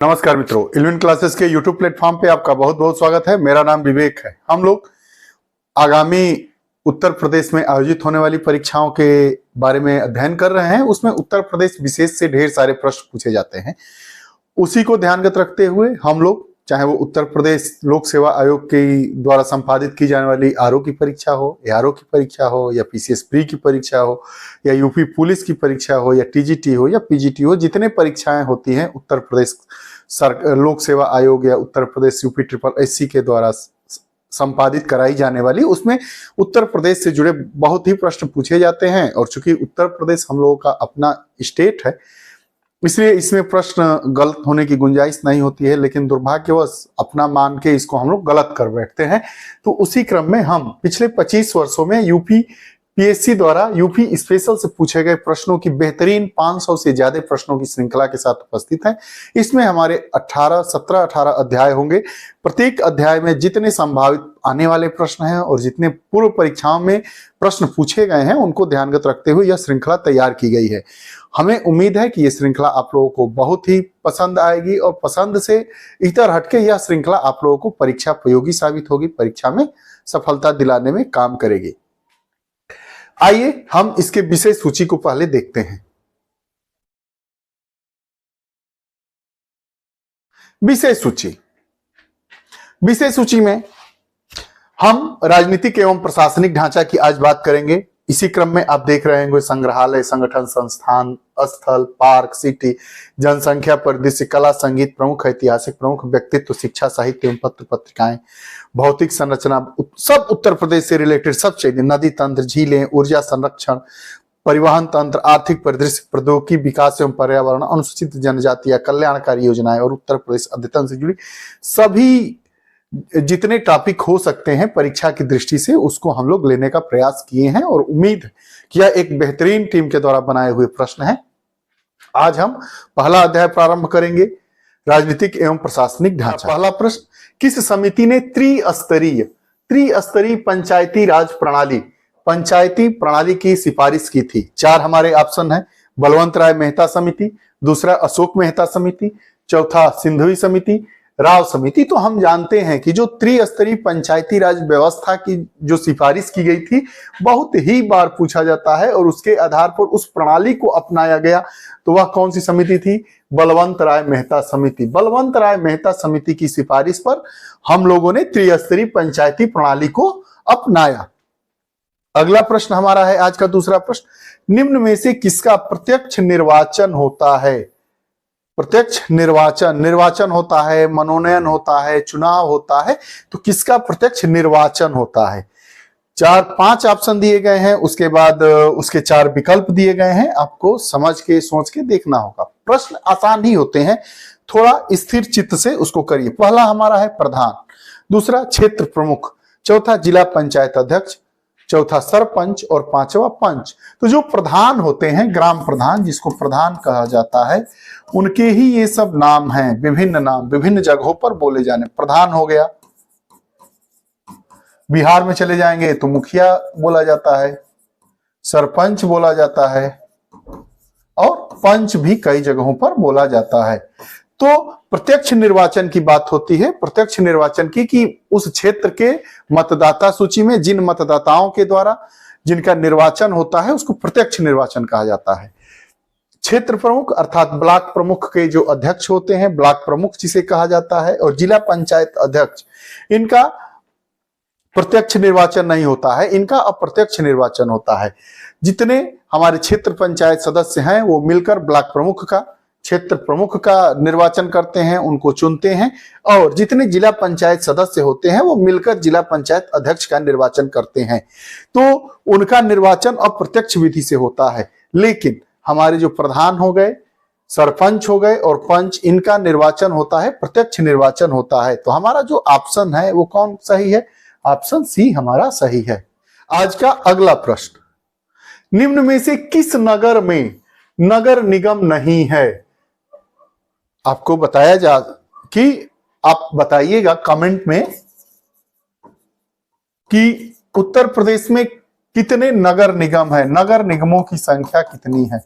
नमस्कार मित्रों, eleven classes के यूट्यूब प्लेटफॉर्म पे आपका बहुत बहुत स्वागत है। मेरा नाम विवेक है। हम लोग आगामी उत्तर प्रदेश में आयोजित होने वाली परीक्षाओं के बारे में अध्ययन कर रहे हैं। उसमें उत्तर प्रदेश विशेष से ढेर सारे प्रश्न पूछे जाते हैं। उसी को ध्यानगत रखते हुए हम लोग, चाहे वो उत्तर प्रदेश लोक सेवा आयोग के द्वारा संपादित की जाने वाली आरओ की परीक्षा हो, एआरओ की परीक्षा हो, या पीसीएस प्री की परीक्षा हो, या यूपी पुलिस की परीक्षा हो, या टीजीटी हो, या पीजीटी हो, जितने परीक्षाएं होती हैं उत्तर प्रदेश लोक सेवा आयोग या Uttar Pradesh UP triple SC के द्वारा संपादित कराई जाने वाली, उसमें उत्तर प्रदेश से जुड़े बहुत ही प्रश्न पूछे जाते हैं। और चूंकि उत्तर प्रदेश हम लोगों का अपना स्टेट है, इसलिए इसमें प्रश्न गलत होने की गुंजाइश नहीं होती है, लेकिन दुर्भाग्यवश अपना मान के इसको हम लोग गलत कर बैठते हैं। तो उसी क्रम में हम पिछले 25 वर्षों में यूपी पीएससी द्वारा यूपी स्पेशल से पूछे गए प्रश्नों की बेहतरीन 500 से ज्यादा प्रश्नों की श्रृंखला के साथ उपस्थित हैं। इसमें हमारे 17-18 अध्याय होंगे। प्रत्येक अध्याय में जितने संभावित आने वाले प्रश्न हैं और जितने पूर्व परीक्षाओं में प्रश्न पूछे गए हैं, उनको ध्यानगत रखते हुए यह श्रृंखला तैयार की गई है। हमें उम्मीद है कि यह श्रृंखला आप लोगों को बहुत ही पसंद आएगी और पसंद से इतर हटके यह श्रृंखला आप लोगों को परीक्षा उपयोगी साबित होगी, परीक्षा में सफलता दिलाने में काम करेगी। आइए हम इसके विषय सूची को पहले देखते हैं। विषय सूची में हम राजनीतिक एवं प्रशासनिक ढांचा की आज बात करेंगे। इसी क्रम में आप देख रहे होंगे संग्रहालय, संगठन, संस्थान, स्थल, पार्क, सिटी, जनसंख्या, परिदृश्य, कला, संगीत, प्रमुख ऐतिहासिक, प्रमुख व्यक्तित्व, शिक्षा, साहित्य एवं पत्र पत्रिकाएं, भौतिक संरचना, सब उत्तर प्रदेश से रिलेटेड सब चीजें, नदी तंत्र, झीलें, ऊर्जा संरक्षण, परिवहन तंत्र, आर्थिक परिदृश्य, प्रौद्योगिकी विकास एवं पर्यावरण, अनुसूचित जनजाति या कल्याणकारी योजनाएं और उत्तर प्रदेश अद्यतन से जुड़ी सभी जितने टॉपिक हो सकते हैं परीक्षा की दृष्टि से, उसको हम लोग लेने का प्रयास किए हैं और उम्मीद कि यह एक बेहतरीन टीम के द्वारा बनाए हुए प्रश्न हैं। आज हम पहला अध्याय प्रारंभ करेंगे, राजनीतिक एवं प्रशासनिक ढांचा। पहला प्रश्न, किस समिति ने त्रिस्तरीय पंचायती प्रणाली की सिफारिश की थी? 4 हमारे ऑप्शन है। बलवंत राय मेहता समिति, दूसरा अशोक मेहता समिति, चौथा सिंधवी समिति, राव समिति। तो हम जानते हैं कि जो त्रिस्तरीय पंचायती राज व्यवस्था की जो सिफारिश की गई थी, बहुत ही बार पूछा जाता है और उसके आधार पर उस प्रणाली को अपनाया गया। तो वह कौन सी समिति थी? बलवंत राय मेहता समिति। बलवंत राय मेहता समिति की सिफारिश पर हम लोगों ने त्रिस्तरीय पंचायती प्रणाली को अपनाया। अगला प्रश्न हमारा है आज का दूसरा प्रश्न, निम्न में से किसका प्रत्यक्ष निर्वाचन होता है? प्रत्यक्ष निर्वाचन होता है, मनोनयन होता है, चुनाव होता है, तो किसका प्रत्यक्ष निर्वाचन होता है? 4-5 ऑप्शन दिए गए हैं, उसके बाद उसके 4 विकल्प दिए गए हैं। आपको समझ के सोच के देखना होगा। प्रश्न आसान ही होते हैं, थोड़ा स्थिर चित्त से उसको करिए। पहला हमारा है प्रधान, दूसरा क्षेत्र प्रमुख, चौथा जिला पंचायत अध्यक्ष, चौथा सरपंच और पांचवा पंच। तो जो प्रधान होते हैं, ग्राम प्रधान जिसको प्रधान कहा जाता है, उनके ही ये सब नाम हैं, विभिन्न नाम विभिन्न जगहों पर बोले जाने। प्रधान हो गया, बिहार में चले जाएंगे तो मुखिया बोला जाता है, सरपंच बोला जाता है और पंच भी कई जगहों पर बोला जाता है। तो प्रत्यक्ष निर्वाचन की बात होती है, प्रत्यक्ष निर्वाचन की, कि उस क्षेत्र के मतदाता सूची में जिन मतदाताओं के द्वारा जिनका निर्वाचन होता है उसको प्रत्यक्ष निर्वाचन कहा जाता है। क्षेत्र प्रमुख अर्थात ब्लॉक प्रमुख के जो अध्यक्ष होते हैं, ब्लॉक प्रमुख जिसे कहा जाता है, और जिला पंचायत अध्यक्ष, इनका प्रत्यक्ष निर्वाचन नहीं होता है, इनका अप्रत्यक्ष निर्वाचन होता है। जितने हमारे क्षेत्र पंचायत सदस्य हैं वो मिलकर ब्लॉक प्रमुख का, क्षेत्र प्रमुख का निर्वाचन करते हैं, उनको चुनते हैं, और जितने जिला पंचायत सदस्य होते हैं वो मिलकर जिला पंचायत अध्यक्ष का निर्वाचन करते हैं। तो उनका निर्वाचन अप्रत्यक्ष विधि से होता है। लेकिन हमारे जो प्रधान हो गए, सरपंच हो गए और पंच, इनका निर्वाचन होता है, प्रत्यक्ष निर्वाचन होता है। तो हमारा जो ऑप्शन है वो कौन सही है? ऑप्शन सी हमारा सही है। आज का अगला प्रश्न, निम्न में से किस नगर में नगर निगम नहीं है? आपको बताया जा कि आप बताइएगा कमेंट में कि उत्तर प्रदेश में कितने नगर निगम है, नगर निगमों की संख्या कितनी है?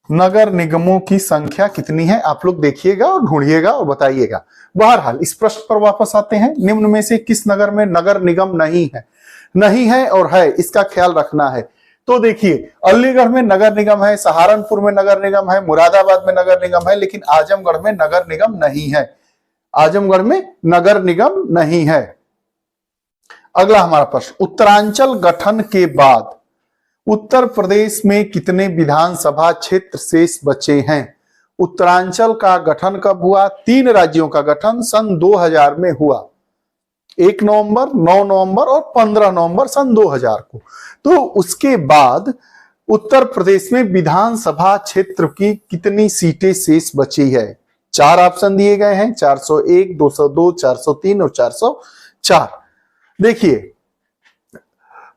नगर निगमों की संख्या कितनी है? आप लोग देखिएगा और ढूंढिएगा और बताइएगा। बहरहाल इस प्रश्न पर वापस आते हैं। निम्न में से किस नगर में नगर निगम नहीं है? नहीं है और है, इसका ख्याल रखना है। तो देखिए, अलीगढ़ में नगर निगम है, सहारनपुर में नगर निगम है, मुरादाबाद में नगर निगम है, लेकिन आजमगढ़ में नगर निगम नहीं है। आजमगढ़ में नगर निगम नहीं है। अगला हमारा प्रश्न, उत्तरांचल गठन के बाद उत्तर प्रदेश में कितने विधानसभा क्षेत्र शेष बचे हैं? उत्तरांचल का गठन कब हुआ? 3 राज्यों का गठन सन 2000 में हुआ। 1 नवंबर, 9 नवंबर और 15 नवंबर सन 2000 को। तो उसके बाद उत्तर प्रदेश में विधानसभा क्षेत्र की कितनी सीटें शेष बची है? 4 ऑप्शन दिए गए हैं, 401, 202, 403 और 404। देखिए,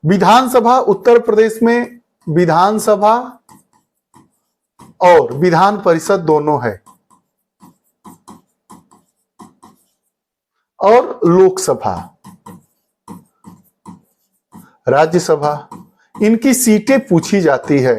विधानसभा उत्तर प्रदेश में विधानसभा और विधान परिषद दोनों है, और लोकसभा, राज्यसभा, इनकी सीटें पूछी जाती है।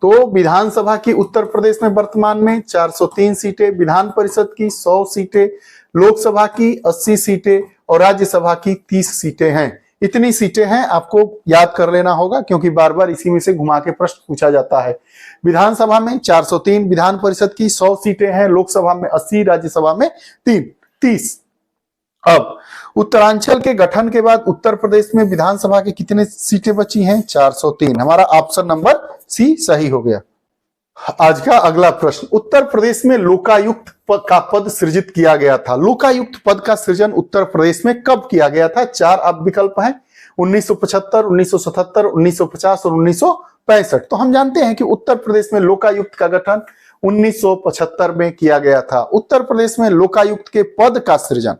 तो विधानसभा की उत्तर प्रदेश में वर्तमान में 403 सीटें, विधान परिषद की 100 सीटें, लोकसभा की 80 सीटें और राज्यसभा की 30 सीटें हैं। इतनी सीटें हैं, आपको याद कर लेना होगा, क्योंकि बार बार इसी में से घुमा के प्रश्न पूछा जाता है। विधानसभा में 403, विधान परिषद की 100 सीटें हैं, लोकसभा में 80, राज्यसभा में 30। अब उत्तरांचल के गठन के बाद उत्तर प्रदेश में विधानसभा की कितने सीटें बची हैं? 403। हमारा ऑप्शन नंबर सी सही हो गया। आज का अगला प्रश्न, उत्तर प्रदेश में लोकायुक्त का पद सृजित किया गया था। लोकायुक्त पद का सृजन उत्तर प्रदेश में कब किया गया था? 4 अब विकल्प हैं, 1975, 1977, 1950 और 1965। तो हम जानते हैं कि उत्तर प्रदेश में लोकायुक्त का गठन 1975 में किया गया था। उत्तर प्रदेश में लोकायुक्त के पद का सृजन,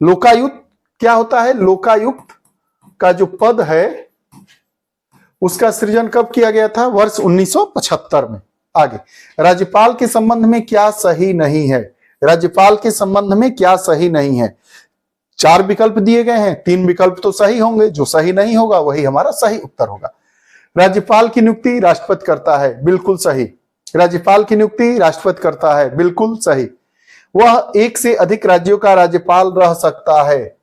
लोकायुक्त क्या होता है? लोकायुक्त का जो पद है उसका सृजन कब किया गया था? वर्ष 1975 में। आगे, राज्यपाल के संबंध में क्या सही नहीं है? राज्यपाल के संबंध में क्या सही नहीं है? 4 विकल्प दिए गए हैं, 3 विकल्प तो सही होंगे, जो सही नहीं होगा वही हमारा सही उत्तर होगा। राज्यपाल की नियुक्ति राष्ट्रपति करता है, बिल्कुल सही। राज्यपाल की नियुक्ति राष्ट्रपति करता है, बिल्कुल सही। वह 1 से अधिक राज्यों का राज्यपाल रह सकता है,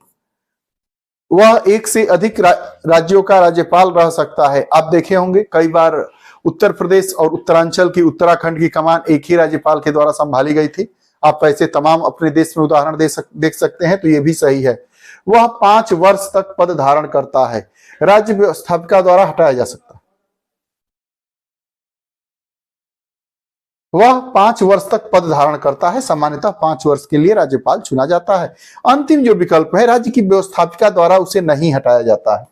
वह 1 से अधिक राज्यों का राज्यपाल रह सकता है। आप देखे होंगे कई बार उत्तर प्रदेश और उत्तरांचल की, उत्तराखंड की कमान एक ही राज्यपाल के द्वारा संभाली गई थी। आप ऐसे तमाम अपने देश में उदाहरण देख सकते हैं, तो ये भी सही है। वह 5 वर्ष तक पद धारण करता है, राज्य व्यवस्थापिका द्वारा हटाया जा सकता है। वह 5 वर्ष तक पद धारण करता है, सामान्यतः 5 वर्ष के लिए राज्यपाल चुना जाता है। अंतिम जो विकल्प है, राज्य की व्यवस्थापिका द्वारा उसे नहीं हटाया जाता है।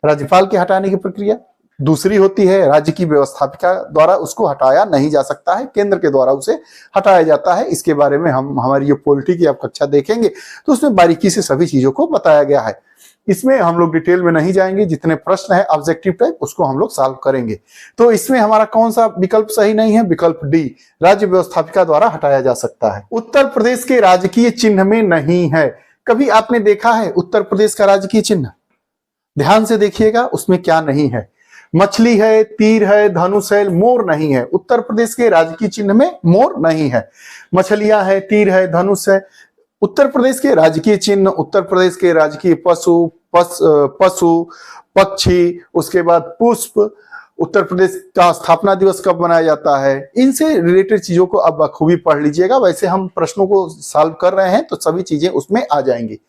राज्यपाल के हटाने की प्रक्रिया दूसरी होती है, राज्य की व्यवस्थापिका द्वारा उसको हटाया नहीं जा सकता है, केंद्र के द्वारा उसे हटाया जाता है। इसके बारे में हम हमारी जो पॉलिटी की आप कक्षा देखेंगे तो उसमें बारीकी से सभी चीजों को बताया गया है। इसमें हम लोग डिटेल में नहीं जाएंगे, जितने प्रश्न है ऑब्जेक्टिव टाइप उसको हम लोग सॉल्व करेंगे। तो इसमें हमारा कौन सा विकल्प सही नहीं है? विकल्प डी, राज्य व्यवस्थापिका द्वारा हटाया जा सकता है। उत्तर प्रदेश के राजकीय चिन्ह में नहीं है। कभी आपने देखा है उत्तर प्रदेश का राजकीय चिन्ह? ध्यान से देखिएगा, उसमें क्या नहीं है? मछली है, तीर है, धनुष है, मोर नहीं है। उत्तर प्रदेश के राजकीय चिन्ह में मोर नहीं है। मछलियां है, तीर है, धनुष है। उत्तर प्रदेश के राजकीय चिन्ह, उत्तर प्रदेश के राजकीय पशु, पक्षी, उसके बाद पुष्प, उत्तर प्रदेश का स्थापना दिवस कब मनाया जाता है, इनसे रिलेटेड चीजों को अब बखूबी पढ़ लीजिएगा। वैसे हम प्रश्नों को सॉल्व कर रहे हैं तो सभी चीजें उसमें आ जाएंगी।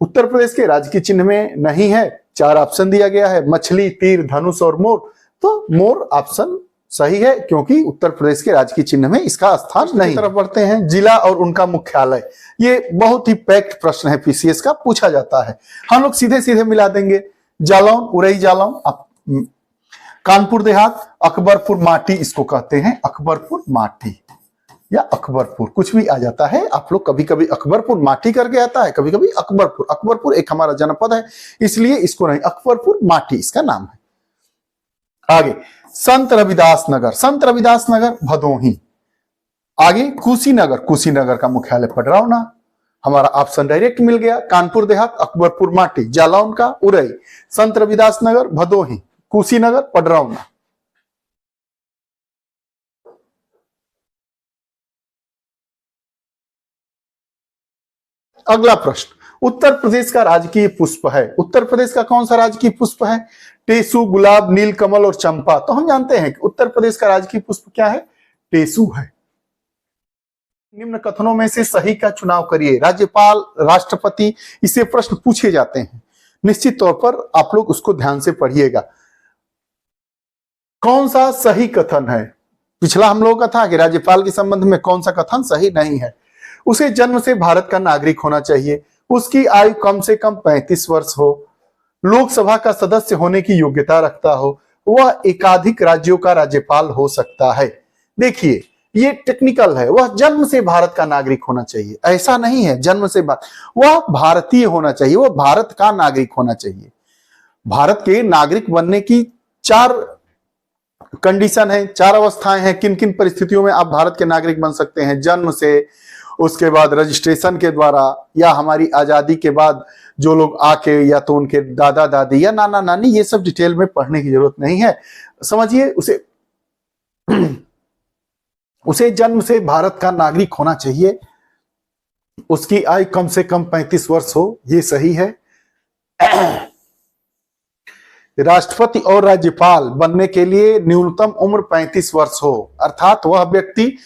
उत्तर प्रदेश के राजकीय चिन्ह में नहीं है, 4 ऑप्शन दिया गया है, मछली, तीर, धनुष और मोर। तो मोर ऑप्शन सही है, क्योंकि उत्तर प्रदेश के राजकीय चिन्ह में इसका स्थान नहीं। तरफ बढ़ते हैं, जिला और उनका मुख्यालय। ये बहुत ही पैक्ट प्रश्न है, पीसीएस का पूछा जाता है। हम लोग सीधे सीधे मिला देंगे। जालौन, उरई जालौन, कानपुर देहात, अकबरपुर माटी इसको कहते हैं, अकबरपुर माटी या अकबरपुर, कुछ भी आ जाता है। आप लोग कभी कभी अकबरपुर माटी करके आता है, कभी कभी अकबरपुर। अकबरपुर एक हमारा जनपद है, इसलिए इसको नहीं, अकबरपुर माटी इसका नाम है। आगे, संत रविदास नगर, संत रविदास नगर भदोही। आगे, कुशीनगर, कुशीनगर का मुख्यालय पडरौना। हमारा ऑप्शन डायरेक्ट मिल गया। कानपुर देहात, अकबरपुर माटी, जालौन का उरई, संत रविदास नगर भदोही, कुशीनगर पडरौना। अगला प्रश्न, उत्तर प्रदेश का राजकीय पुष्प है, उत्तर प्रदेश का कौन सा राजकीय पुष्प है? टेसु, गुलाब, नीलकमल और चंपा। तो हम जानते हैं कि उत्तर प्रदेश का राजकीय पुष्प क्या है? टेसु है। निम्न कथनों में से सही का चुनाव करिए। राज्यपाल, राष्ट्रपति, इसे प्रश्न पूछे जाते हैं, निश्चित तौर पर आप लोग उसको ध्यान से पढ़िएगा। कौन सा सही कथन है? पिछला हम लोगों का था कि राज्यपाल के संबंध में कौन सा कथन सही नहीं है। उसे जन्म से भारत का नागरिक होना चाहिए, उसकी आयु कम से कम 35 वर्ष हो, लोकसभा का सदस्य होने की योग्यता रखता हो, वह एकाधिक राज्यों का राज्यपाल हो सकता है। देखिए ये टेक्निकल है, वह जन्म से भारत का नागरिक होना चाहिए, ऐसा नहीं है जन्म से वह भारतीय होना चाहिए, वह भारत का नागरिक होना चाहिए। भारत के नागरिक बनने की 4 कंडीशन है, 4 अवस्थाएं हैं। किन किन परिस्थितियों में आप भारत के नागरिक बन सकते हैं? जन्म से, उसके बाद रजिस्ट्रेशन के द्वारा, या हमारी आजादी के बाद जो लोग आके, या तो उनके दादा दादी या नाना नानी, ये सब डिटेल में पढ़ने की जरूरत नहीं है, समझिए। उसे जन्म से भारत का नागरिक होना चाहिए, उसकी आयु कम से कम 35 वर्ष हो, ये सही है। राष्ट्रपति और राज्यपाल बनने के लिए न्यूनतम उम्र 35 वर्ष हो, अर्थात वह व्यक्ति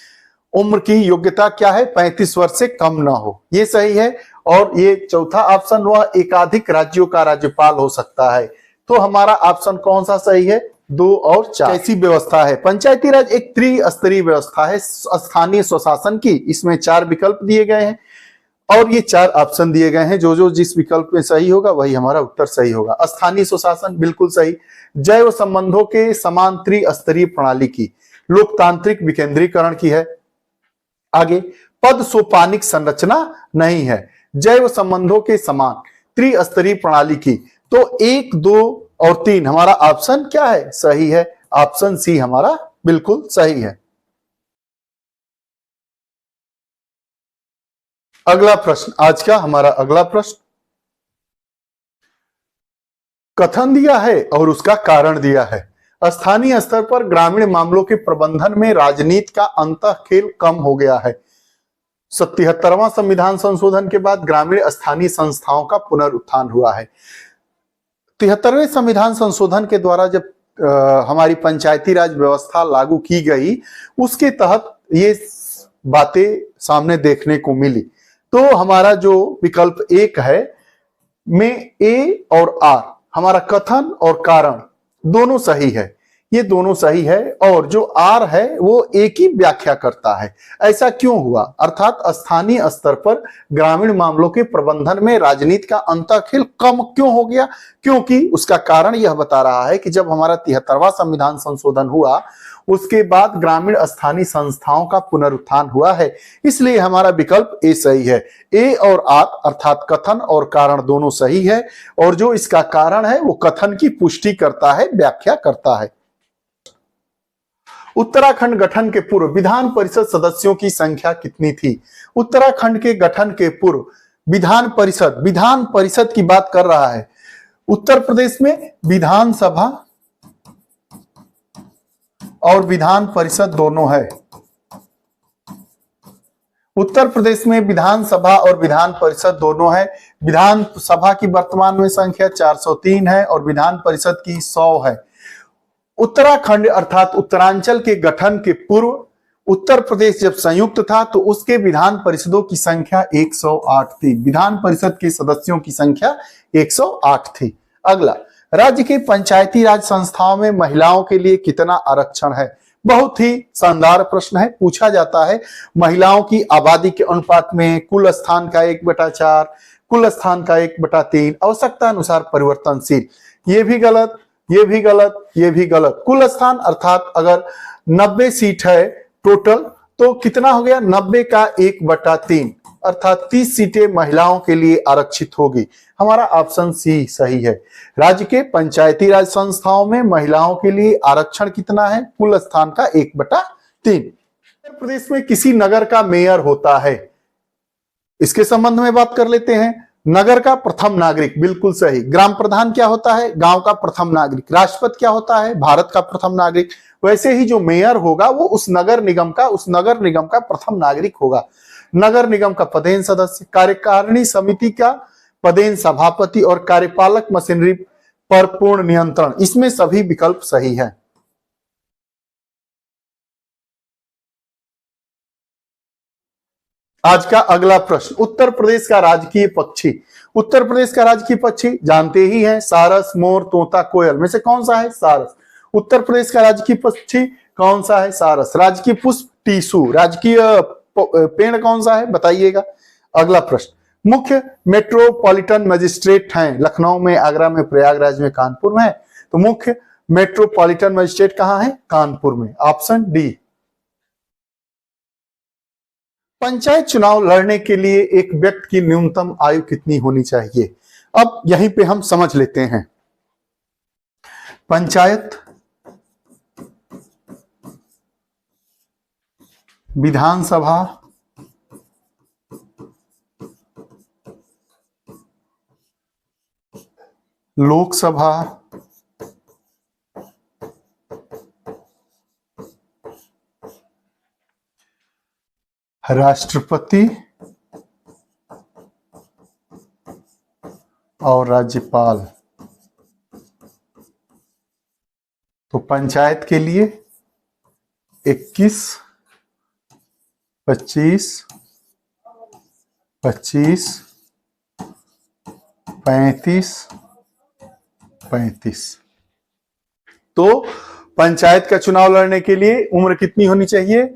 उम्र की योग्यता क्या है? 35 वर्ष से कम ना हो, ये सही है। और ये चौथा ऑप्शन, वह एकाधिक राज्यों का राज्यपाल हो सकता है। तो हमारा ऑप्शन कौन सा सही है? 2 और 4। कैसी व्यवस्था है? पंचायती राज एक त्रिस्तरीय व्यवस्था है स्थानीय स्वशासन की। इसमें 4 विकल्प दिए गए हैं और ये 4 ऑप्शन दिए गए हैं। जो जिस विकल्प में सही होगा वही हमारा उत्तर सही होगा। स्थानीय स्वशासन बिल्कुल सही। जैव संबंधों के समान त्रिस्तरीय प्रणाली की, लोकतांत्रिक विकेंद्रीकरण की है। आगे, पद सोपानिक संरचना नहीं है, जैव संबंधों के समान त्रिस्तरीय प्रणाली की। तो 1, 2 और 3 हमारा ऑप्शन क्या है? सही है। ऑप्शन सी हमारा बिल्कुल सही है। अगला प्रश्न, आज का हमारा अगला प्रश्न, कथन दिया है और उसका कारण दिया है। स्थानीय स्तर पर ग्रामीण मामलों के प्रबंधन में राजनीति का अंतःखेल कम हो गया है। 77वां संविधान संशोधन के बाद ग्रामीण स्थानीय संस्थाओं का पुनरुत्थान हुआ है। 73वें संविधान संशोधन के द्वारा जब हमारी पंचायती राज व्यवस्था लागू की गई, उसके तहत ये बातें सामने देखने को मिली। तो हमारा जो विकल्प 1 है में ए और आर, हमारा कथन और कारण दोनों सही है, ये दोनों सही है। और जो आर है वो एक ही व्याख्या करता है। ऐसा क्यों हुआ? अर्थात स्थानीय स्तर पर ग्रामीण मामलों के प्रबंधन में राजनीति का अंतःखेल कम क्यों हो गया? क्योंकि उसका कारण यह बता रहा है कि जब हमारा 73वां संविधान संशोधन हुआ, उसके बाद ग्रामीण स्थानीय संस्थाओं का पुनरुत्थान हुआ है। इसलिए हमारा विकल्प ए सही है। ए और आर अर्थात कथन और कारण दोनों सही है, और जो इसका कारण है वो कथन की पुष्टि करता है, व्याख्या करता है। उत्तराखंड गठन के पूर्व विधान परिषद सदस्यों की संख्या कितनी थी? उत्तराखंड के गठन के पूर्व विधान परिषद की बात कर रहा है। उत्तर प्रदेश में विधानसभा और विधान परिषद दोनों है। उत्तर प्रदेश में विधानसभा और विधान परिषद दोनों है। विधानसभा की वर्तमान में संख्या 403 है और विधान परिषद की 100 है। उत्तराखंड अर्थात उत्तरांचल के गठन के पूर्व उत्तर प्रदेश जब संयुक्त था तो उसके विधान परिषदों की संख्या 108 थी। विधान परिषद के सदस्यों की संख्या 108 थी। अगला, राज्य के पंचायती राज संस्थाओं में महिलाओं के लिए कितना आरक्षण है? बहुत ही शानदार प्रश्न है। पूछा जाता है महिलाओं की आबादी के अनुपात में कुल स्थान का 1/4, कुल स्थान का 1/3, आवश्यकता अनुसार परिवर्तनशील। ये भी गलत, ये भी गलत, ये भी गलत। कुल स्थान अर्थात अगर 90 सीट है टोटल तो कितना हो गया? 90 का 1/3 अर्थात 30 सीटें महिलाओं के लिए आरक्षित होगी। हमारा ऑप्शन सी सही है। राज्य के पंचायती राज संस्थाओं में महिलाओं के लिए आरक्षण कितना है? कुल स्थान का 1/3। उत्तर प्रदेश में किसी नगर का मेयर होता है, इसके संबंध में बात कर लेते हैं। नगर का प्रथम नागरिक, बिल्कुल सही। ग्राम प्रधान क्या होता है? गांव का प्रथम नागरिक। राष्ट्रपति क्या होता है? भारत का प्रथम नागरिक। वैसे ही जो मेयर होगा वो उस नगर निगम का प्रथम नागरिक होगा। नगर निगम का पदेन सदस्य, कार्यकारिणी समिति का पदेन सभापति और कार्यपालक मशीनरी पर पूर्ण नियंत्रण। इसमें सभी विकल्प सही है। आज का अगला प्रश्न, उत्तर प्रदेश का राजकीय पक्षी। उत्तर प्रदेश का राजकीय पक्षी जानते ही हैं, सारस, मोर, तोता, कोयल में से कौन सा है? सारस। उत्तर प्रदेश का राजकीय पक्षी कौन सा है? सारस। राजकीय पुष्प टीसू। राजकीय पेड़ कौन सा है? बताइएगा। अगला प्रश्न, मुख्य मेट्रोपॉलिटन मजिस्ट्रेट हैं लखनऊ में, आगरा में, प्रयागराज में, कानपुर में। तो मुख्य मेट्रोपॉलिटन मजिस्ट्रेट कहां है? कानपुर में। Option D. पंचायत चुनाव लड़ने के लिए एक व्यक्ति की न्यूनतम आयु कितनी होनी चाहिए? अब यहीं पे हम समझ लेते हैं। पंचायत विधानसभा लोकसभा राष्ट्रपति और राज्यपाल। तो पंचायत के लिए 21, 25, 25, 35, 35। तो पंचायत का चुनाव लड़ने के लिए उम्र कितनी होनी चाहिए?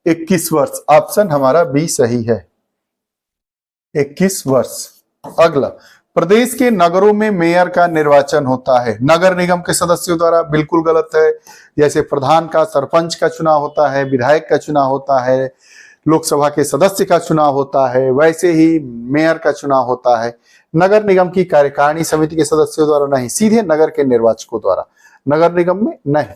21 वर्ष। ऑप्शन हमारा बी सही है, 21 वर्ष। अगला, प्रदेश के नगरों में मेयर का निर्वाचन होता है नगर निगम के सदस्यों द्वारा। बिल्कुल गलत है। जैसे प्रधान का, सरपंच का चुनाव होता है, विधायक का चुनाव होता है, लोकसभा के सदस्य का चुनाव होता है, वैसे ही मेयर का चुनाव होता है नगर निगम की कार्यकारिणी समिति के सदस्यों द्वारा नहीं, सीधे नगर के निर्वाचकों द्वारा। नगर निगम में नहीं,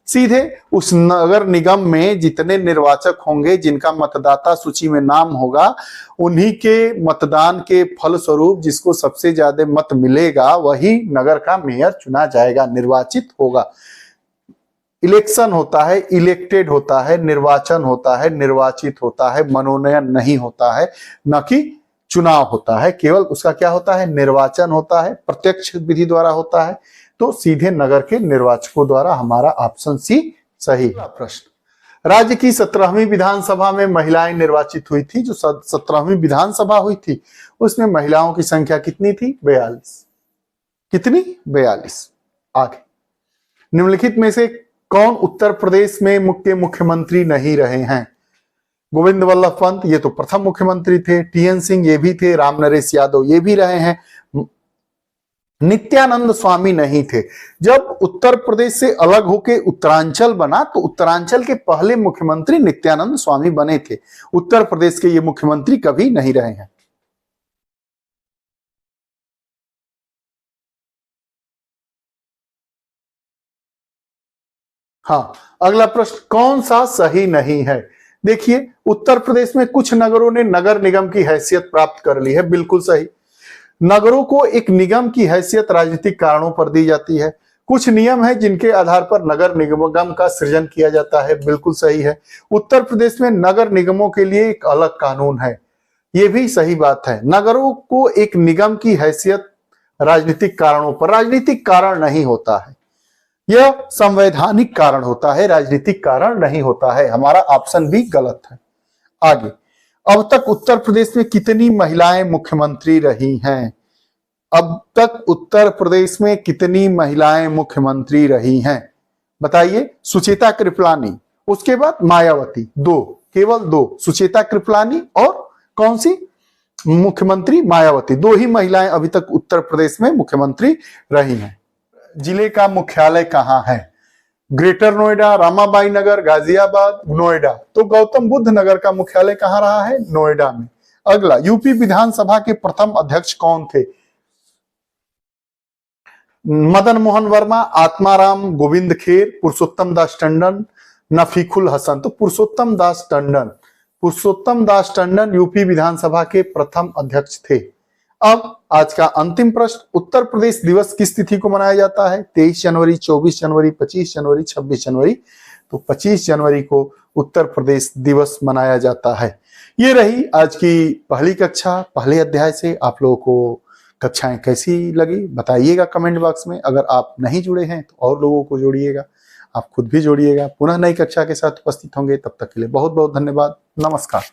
सीधे उस नगर निगम में जितने निर्वाचक होंगे, जिनका मतदाता सूची में नाम होगा, उन्हीं के मतदान के फलस्वरूप जिसको सबसे ज्यादा मत मिलेगा वही नगर का मेयर चुना जाएगा, निर्वाचित होगा। इलेक्शन होता है, इलेक्टेड होता है, निर्वाचन होता है, निर्वाचित होता है, मनोनयन नहीं होता है, न कि चुनाव होता है। केवल उसका क्या होता है? निर्वाचन होता है, प्रत्यक्ष विधि द्वारा होता है। तो सीधे नगर के निर्वाचकों द्वारा। हमारा ऑप्शन सी सही है। प्रश्न, राज्य की 17वीं विधानसभा में महिलाएं निर्वाचित हुई थी। जो 17वीं विधानसभा हुई थी उसमें महिलाओं की संख्या कितनी थी? 42। कितनी? 42। आगे, निम्नलिखित में से कौन उत्तर प्रदेश में मुख्यमंत्री नहीं रहे हैं? गोविंद वल्लभ पंत, ये तो प्रथम मुख्यमंत्री थे। टीएन सिंह, ये भी थे। राम नरेश यादव, ये भी रहे हैं। नित्यानंद स्वामी नहीं थे। जब उत्तर प्रदेश से अलग होके उत्तरांचल बना तो उत्तरांचल के पहले मुख्यमंत्री नित्यानंद स्वामी बने थे। उत्तर प्रदेश के ये मुख्यमंत्री कभी नहीं रहे हैं। हाँ, अगला प्रश्न, कौन सा सही नहीं है? देखिए, उत्तर प्रदेश में कुछ नगरों ने नगर निगम की हैसियत प्राप्त कर ली है। बिल्कुल सही। नगरों को एक निगम की हैसियत राजनीतिक कारणों पर दी जाती है। कुछ नियम है जिनके आधार पर नगर निगम का सृजन किया जाता है। बिल्कुल सही है। उत्तर प्रदेश में नगर निगमों के लिए एक अलग कानून है। यह भी सही बात है। नगरों को एक निगम की हैसियत राजनीतिक कारणों पर, राजनीतिक कारण नहीं होता है, यह संवैधानिक कारण होता है, राजनीतिक कारण नहीं होता है। हमारा ऑप्शन भी गलत है। आगे, अब तक उत्तर प्रदेश में कितनी महिलाएं मुख्यमंत्री रही हैं? अब तक उत्तर प्रदेश में कितनी महिलाएं मुख्यमंत्री रही हैं? बताइए। सुचेता कृपलानी, उसके बाद मायावती, 2, केवल 2। सुचेता कृपलानी और कौन सी मुख्यमंत्री? मायावती। 2 ही महिलाएं अभी तक उत्तर प्रदेश में मुख्यमंत्री रही हैं। जिले का मुख्यालय कहां है? ग्रेटर नोएडा, रामाबाई नगर, गाजियाबाद, नोएडा। तो गौतम बुद्ध नगर का मुख्यालय कहां रहा है? नोएडा में। अगला, यूपी विधानसभा के प्रथम अध्यक्ष कौन थे? मदन मोहन वर्मा, आत्माराम गोविंद खेर, पुरुषोत्तम दास टंडन, नफीकुल हसन। तो पुरुषोत्तम दास टंडन यूपी विधानसभा के प्रथम अध्यक्ष थे। अब आज का अंतिम प्रश्न, उत्तर प्रदेश दिवस किस तिथि को मनाया जाता है? 23 जनवरी, 24 जनवरी, 25 जनवरी, 26 जनवरी। तो 25 जनवरी को उत्तर प्रदेश दिवस मनाया जाता है। ये रही आज की पहली कक्षा। पहले अध्याय से आप लोगों को कक्षाएं कैसी लगी बताइएगा कमेंट बॉक्स में। अगर आप नहीं जुड़े हैं तो और लोगों को जोड़िएगा, आप खुद भी जोड़िएगा। पुनः नई कक्षा के साथ उपस्थित होंगे, तब तक के लिए बहुत बहुत धन्यवाद। नमस्कार।